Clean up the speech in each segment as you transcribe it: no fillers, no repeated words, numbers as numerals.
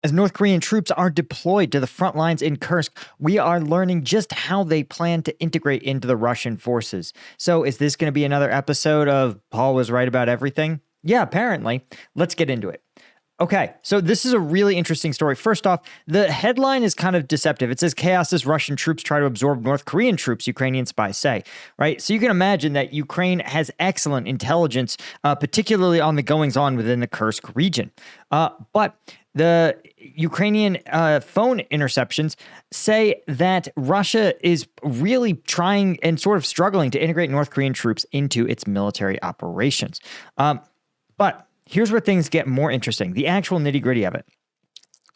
As North Korean troops are deployed to the front lines in Kursk, we are learning just how they plan to integrate into the Russian forces. So, is this going to be another episode of Paul was right about everything? Yeah, apparently. Let's get into it. Okay, so this is a really interesting story. First off, the headline is kind of deceptive. It says chaos as Russian troops try to absorb North Korean troops, Ukrainian spies say, right? So you can imagine that Ukraine has excellent intelligence, particularly on the goings-on within the Kursk region. But the Ukrainian phone interceptions say that Russia is really trying and sort of struggling to integrate North Korean troops into its military operations. But here's where things get more interesting, the actual nitty-gritty of it.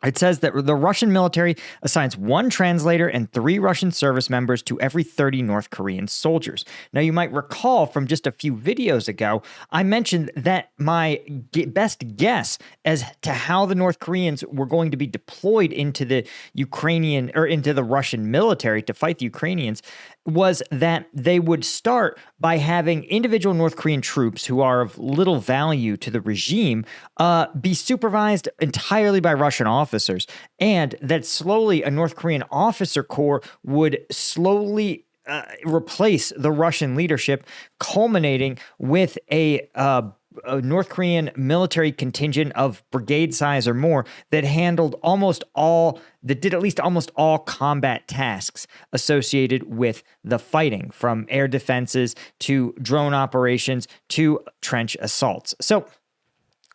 It says that the Russian military assigns 1 translator and 3 Russian service members to every 30 North Korean soldiers. Now, you might recall from just a few videos ago, I mentioned that my best guess as to how the North Koreans were going to be deployed into the Ukrainian or into the Russian military to fight the Ukrainians was that they would start by having individual North Korean troops who are of little value to the regime be supervised entirely by Russian officers, and that slowly a North Korean officer corps would slowly replace the Russian leadership, culminating with a North Korean military contingent of brigade size or more that did at least almost all combat tasks associated with the fighting, from air defenses to drone operations to trench assaults. So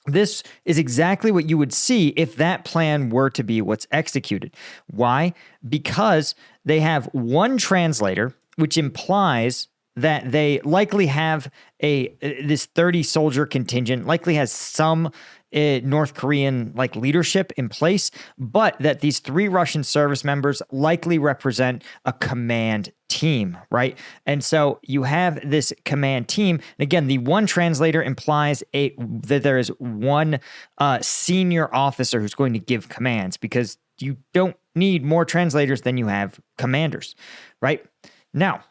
this is exactly what you would see if that plan were to be what's executed. Why? Because they have 1 translator, which implies that they likely have this 30 soldier contingent, likely has some North Korean leadership in place, but that these 3 Russian service members likely represent a command team, right? And so you have this command team. And again, the 1 translator implies that there is 1 senior officer who's going to give commands, because you don't need more translators than you have commanders, right? Now,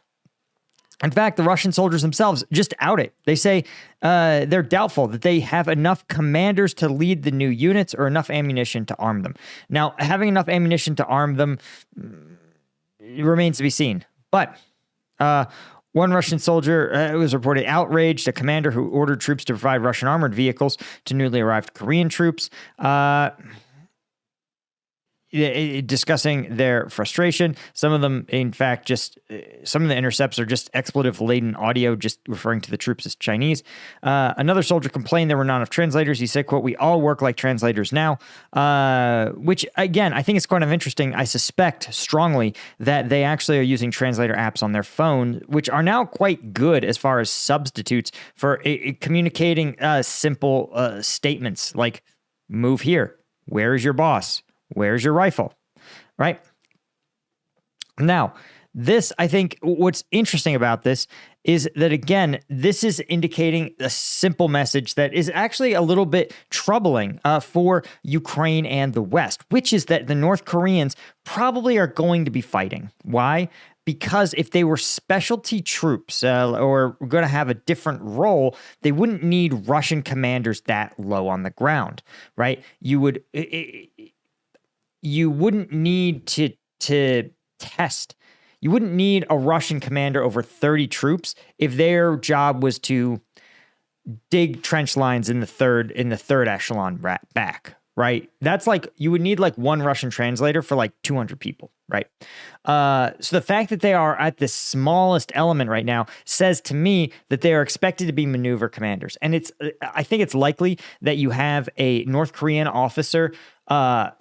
in fact, the Russian soldiers themselves just out it. They say they're doubtful that they have enough commanders to lead the new units or enough ammunition to arm them. Now, having enough ammunition to arm them remains to be seen. But 1 Russian soldier was reported outraged, a commander who ordered troops to provide Russian armored vehicles to newly arrived Korean troops. Discussing their frustration. Some of them, in fact, some of the intercepts are just expletive-laden audio, just referring to the troops as Chinese. Another soldier complained there were not enough translators. He said, quote, "We all work like translators now," which, again, I think is kind of interesting. I suspect strongly that they actually are using translator apps on their phone, which are now quite good as far as substitutes for communicating simple statements like, "Move here. Where is your boss? Where's your rifle?" Right? Now, I think what's interesting about this is that, again, this is indicating a simple message that is actually a little bit troubling for Ukraine and the West, which is that the North Koreans probably are going to be fighting. Why? Because if they were specialty troops or going to have a different role, they wouldn't need Russian commanders that low on the ground, right? You wouldn't need to test. You wouldn't need a Russian commander over 30 troops if their job was to dig trench lines in the third echelon back, right? That's you would need 1 Russian translator for 200 people, right? So the fact that they are at the smallest element right now says to me that they are expected to be maneuver commanders. And I think it's likely that you have a North Korean officer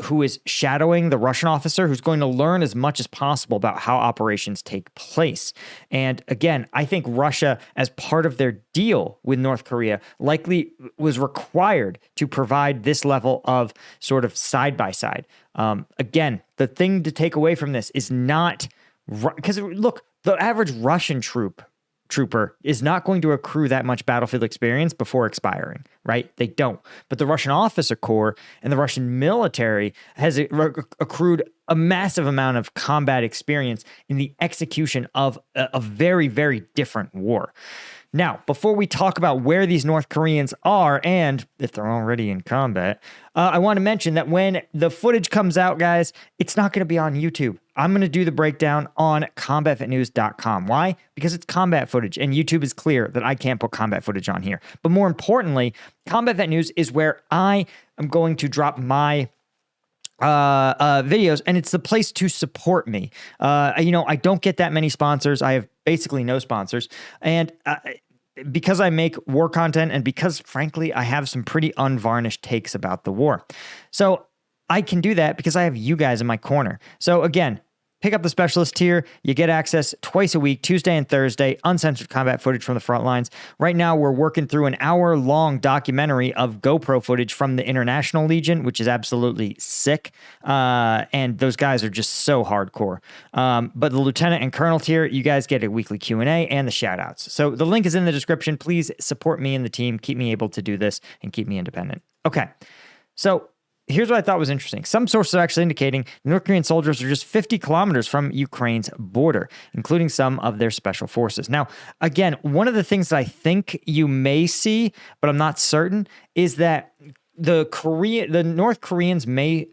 who is shadowing the Russian officer, who's going to learn as much as possible about how operations take place. And again, I think Russia, as part of their deal with North Korea, likely was required to provide this level of sort of side-by-side. Again, the thing to take away from this is not, because look, the average Russian trooper is not going to accrue that much battlefield experience before expiring, right? They don't. But the Russian officer corps and the Russian military has accrued a massive amount of combat experience in the execution of a very, very different war. Now, before we talk about where these North Koreans are and if they're already in combat, I want to mention that when the footage comes out, guys, it's not going to be on YouTube. I'm going to do the breakdown on combatvetnews.com. Why? Because it's combat footage, and YouTube is clear that I can't put combat footage on here. But more importantly, Combat Vet News is where I am going to drop my videos, and it's the place to support me. I don't get that many sponsors. I have basically no sponsors. And because I make war content and because, frankly, I have some pretty unvarnished takes about the war. So I can do that because I have you guys in my corner. So again, pick up the specialist tier. You get access twice a week, Tuesday and Thursday, uncensored combat footage from the front lines. Right now, we're working through an hour-long documentary of GoPro footage from the International Legion, which is absolutely sick. And those guys are just so hardcore. But the lieutenant and colonel tier, you guys get a weekly Q&A and the shout-outs. So the link is in the description. Please support me and the team. Keep me able to do this and keep me independent. Okay, so here's what I thought was interesting. Some sources are actually indicating North Korean soldiers are just 50 kilometers from Ukraine's border, including some of their special forces. Now, again, one of the things that I think you may see, but I'm not certain, is that the North Koreans may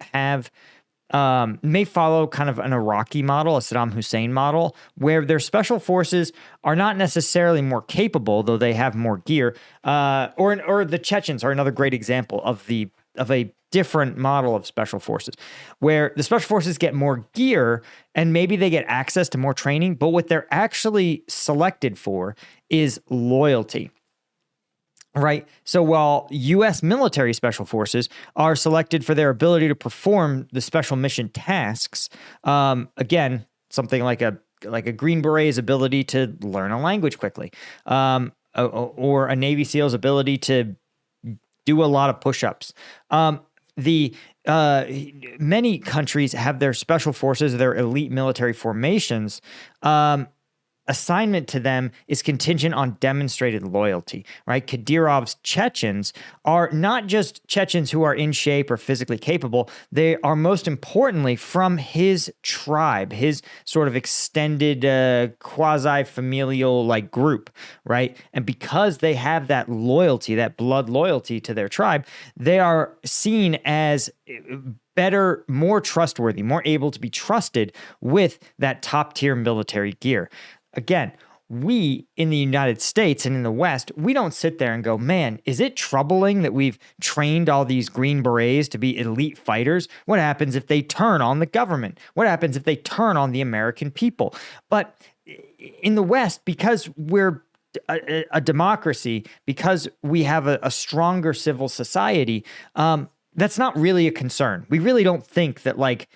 follow kind of an Iraqi model, a Saddam Hussein model, where their special forces are not necessarily more capable, though they have more gear. Or the Chechens are another great example of a different model of special forces, where the special forces get more gear and maybe they get access to more training, but what they're actually selected for is loyalty. Right? So while U.S. military special forces are selected for their ability to perform the special mission tasks, again, something like a Green Beret's ability to learn a language quickly, or a Navy SEAL's ability to do a lot of push-ups. Many countries have their special forces, their elite military formations. Assignment to them is contingent on demonstrated loyalty, right? Kadyrov's Chechens are not just Chechens who are in shape or physically capable. They are most importantly from his tribe, his sort of extended quasi-familial like group, right? And because they have that loyalty, that blood loyalty to their tribe, they are seen as better, more trustworthy, more able to be trusted with that top-tier military gear. Again, we in the United States and in the West, we don't sit there and go, man, is it troubling that we've trained all these Green Berets to be elite fighters? What happens if they turn on the government? What happens if they turn on the American people? But in the West, because we're a democracy, because we have a stronger civil society, that's not really a concern. We really don't think that like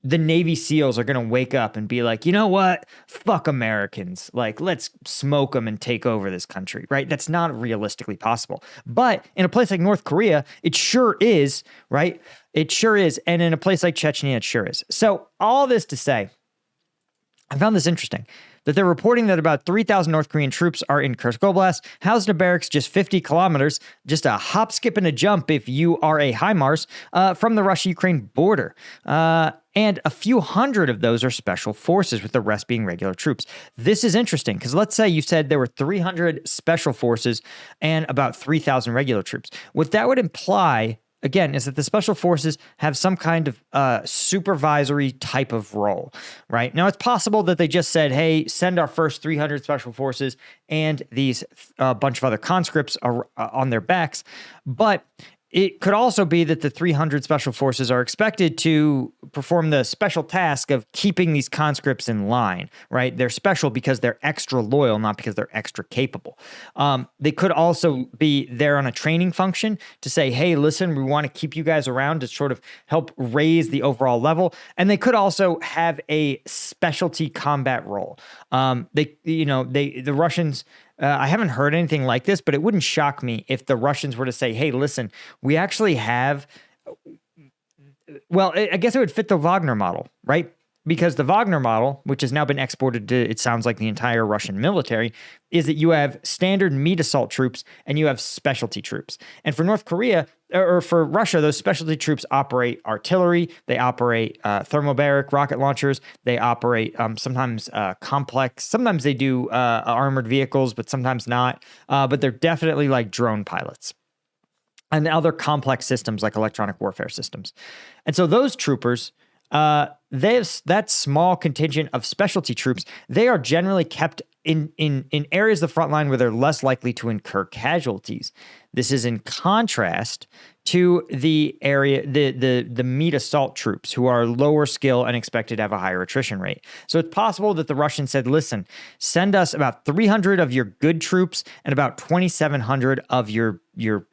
the Navy SEALs are going to wake up and be like, you know what? Fuck Americans. Like, let's smoke them and take over this country, right? That's not realistically possible. But in a place like North Korea, it sure is, right? It sure is. And in a place like Chechnya, it sure is. So all this to say, I found this interesting, that they're reporting that about 3,000 North Korean troops are in Kursk Oblast, housed in a barracks just 50 kilometers, just a hop, skip, and a jump if you are a HIMARS, from the Russia-Ukraine border. And a few hundred of those are special forces, with the rest being regular troops. This is interesting, because let's say you said there were 300 special forces and about 3,000 regular troops. What that would imply, again, is that the special forces have some kind of supervisory type of role, right? Now, it's possible that they just said, hey, send our first 300 special forces and these bunch of other conscripts are on their backs, but it could also be that the 300 special forces are expected to perform the special task of keeping these conscripts in line, right? They're special because they're extra loyal, not because they're extra capable. They could also be there on a training function to say, hey, listen, we want to keep you guys around to sort of help raise the overall level. And they could also have a specialty combat role. The Russians, I haven't heard anything like this, but it wouldn't shock me if the Russians were to say, hey, listen, we actually have, well, I guess it would fit the Wagner model, right? because the Wagner model, which has now been exported to, it sounds like, the entire Russian military, is that you have standard meat assault troops and you have specialty troops. And for North Korea, or for Russia, those specialty troops operate artillery, they operate thermobaric rocket launchers, they operate sometimes complex, sometimes they do armored vehicles, but sometimes not. But they're definitely like drone pilots and other complex systems like electronic warfare systems. And so those troopers, that small contingent of specialty troops, they are generally kept in areas of the front line where they're less likely to incur casualties. This is in contrast to the meat assault troops, who are lower skill and expected to have a higher attrition rate. So it's possible that the Russians said, listen, send us about 300 of your good troops and about 2,700 of your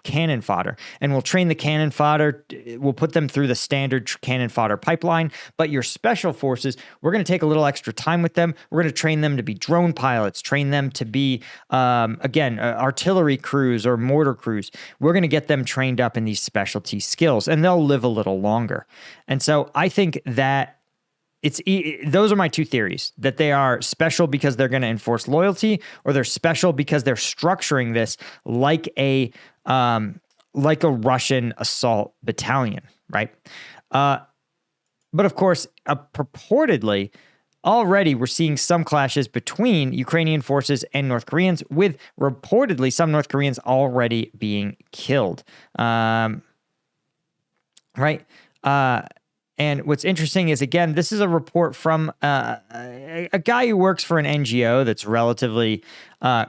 cannon fodder. And we'll train the cannon fodder. We'll put them through the standard cannon fodder pipeline. But your special forces, we're going to take a little extra time with them. We're going to train them to be drone pilots, train them to be, artillery crews or mortar crews. We're going to get them trained up in these specialty skills, and they'll live a little longer. And so I think that those are my two theories, that they are special because they're going to enforce loyalty, or they're special because they're structuring this like a Russian assault battalion, right? But of course, purportedly, already we're seeing some clashes between Ukrainian forces and North Koreans, with reportedly some North Koreans already being killed. Right? And what's interesting is, again, this is a report from a guy who works for an NGO that's relatively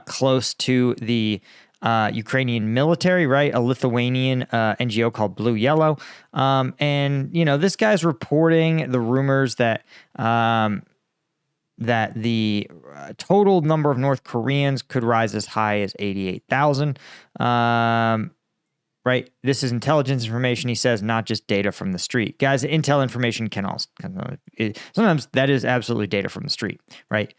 close to the Ukrainian military, right? A Lithuanian NGO called Blue Yellow. And, this guy's reporting the rumors that the total number of North Koreans could rise as high as 88,000. Right? This is intelligence information, he says, not just data from the street. Guys, intel information can also, sometimes that is absolutely data from the street, right?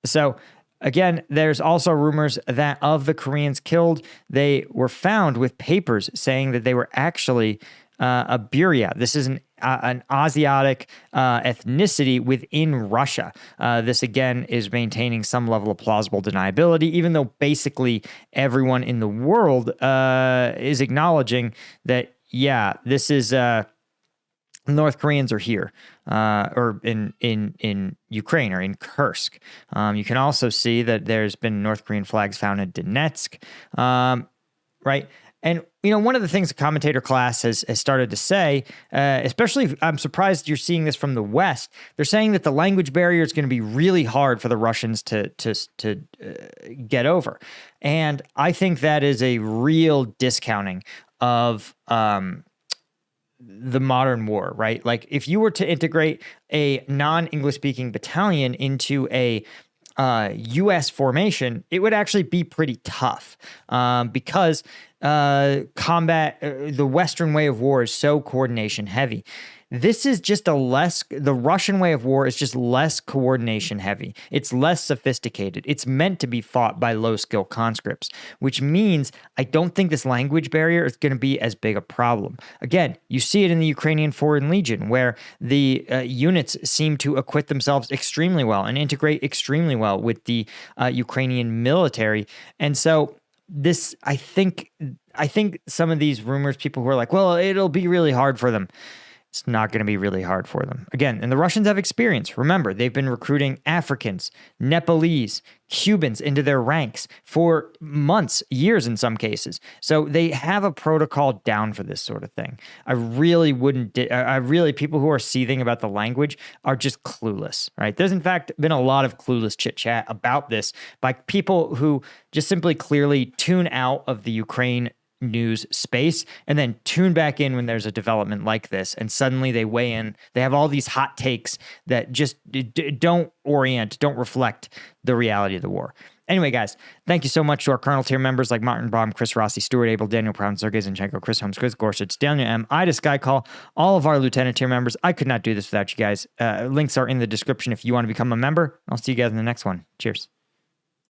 So again, there's also rumors that of the Koreans killed, they were found with papers saying that they were actually a Buryat. This is an Asiatic ethnicity within Russia. This, again, is maintaining some level of plausible deniability, even though basically everyone in the world is acknowledging that, yeah, this is North Koreans are here, or in Ukraine, or in Kursk. You can also see that there's been North Korean flags found in Donetsk, right? And, one of the things the commentator class has started to say, especially, I'm surprised you're seeing this from the West, they're saying that the language barrier is going to be really hard for the Russians to get over. And I think that is a real discounting of the modern war, right? Like, if you were to integrate a non-English speaking battalion into a U.S. formation, it would actually be pretty tough because combat, the Western way of war is so coordination heavy. This is just the Russian way of war is just less coordination heavy. It's less sophisticated. It's meant to be fought by low skill conscripts, which means I don't think this language barrier is going to be as big a problem. Again, you see it in the Ukrainian Foreign Legion, where the units seem to acquit themselves extremely well and integrate extremely well with the Ukrainian military. And so this, I think some of these rumors, people who are like, well, it'll be really hard for them. It's not going to be really hard for them. Again, and the Russians have experience. Remember, they've been recruiting Africans, Nepalese, Cubans into their ranks for months, years in some cases. So they have a protocol down for this sort of thing. People who are seething about the language are just clueless, right? There's in fact been a lot of clueless chit chat about this by people who just simply clearly tune out of the Ukraine news space and then tune back in when there's a development like this, and suddenly they weigh in. They have all these hot takes that just don't reflect the reality of the war. Anyway, guys, thank you so much to our Colonel tier members like Martin Baum, Chris Rossi, Stuart Abel, Daniel Brown, Sergei Zinchenko, Chris Holmes, Chris Gorsuch, Daniel M, Ida Skycall, all of our Lieutenant tier members. I could not do this without you guys. Links are in the description if you want to become a member. I'll see you guys in the next one. Cheers.